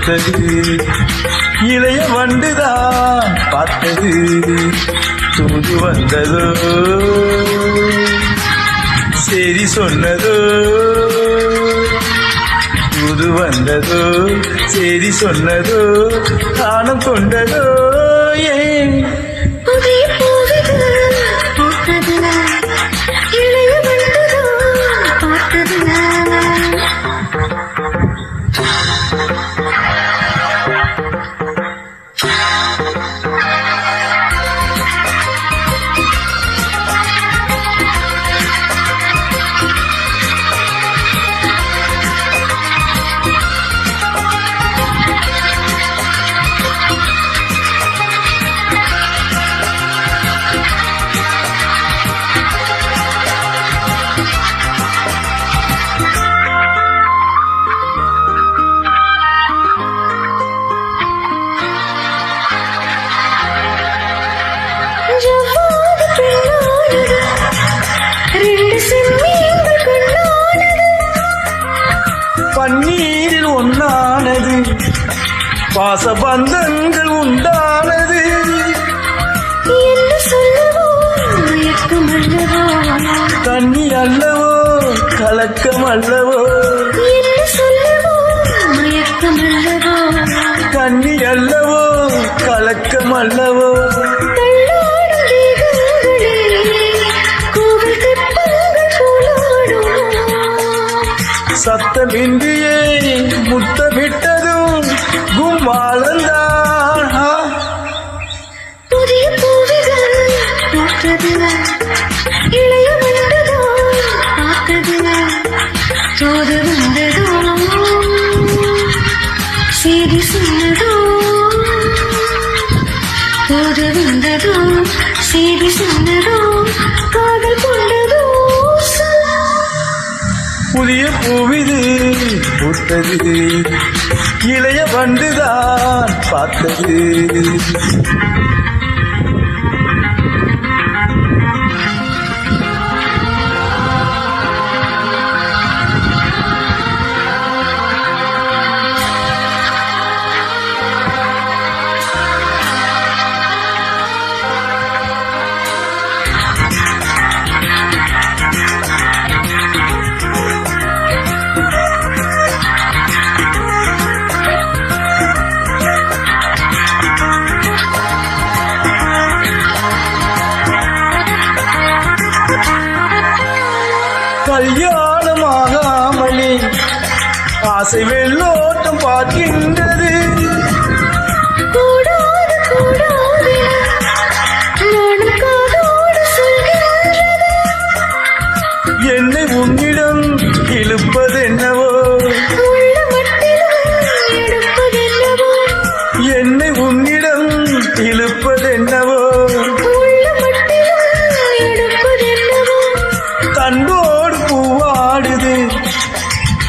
பூத்தது இளைய வண்டுதான் பார்த்தது தூது வந்ததோ சரி சொன்னதோ தூது வந்ததோ சரி சொன்னதோ தானம் கொண்டதோ ஏன் பன்னீரில் ஒன்னானது பாசபந்தங்கள் உண்டானது தண்ணி அல்லவோ கலக்கம் அல்லவோ தண்ணி அல்லவோ கலக்கம் அல்லவோ சத்தமின்றியே முத்தமிட்டதும் கும்மாளந்தான் புதிய பூவிகள் இளைய வந்ததோ பார்த்தது தோது வந்ததோ செய்தி சொன்னதோ தோது வந்ததோ செய்தி சொன்னதோ காதல் கொண்டதோ புதிய பூவிது பூத்தது இளைய வண்டுதான் பார்த்தது கல்யாணமாகாமலே ஆசை வெள்ளோட்டம் பார்க்கின்றது என்னை உன்னிடம் இழுப்பதென்னவோ என்னை உன்னிடம் இழுப்பதென்னவோ தண்டோடு பூவாடுது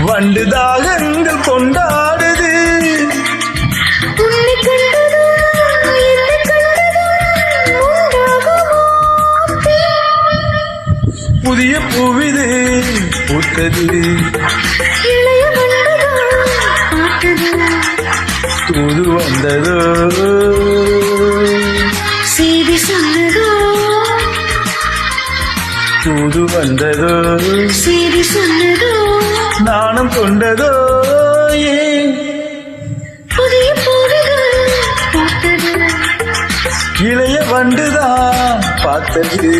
வண்டு தாகங்கள் கொண்டாடுது புதிய பூவிது பூத்தது தூது வந்ததோ செய்தி சொன்னதோ தூது வந்ததோ செய்தி சொன்னதோ நாணம் கொண்டதோ ஏன் புதிய பூவிகள் பூத்தது இளைய வண்டுதான் பார்த்தது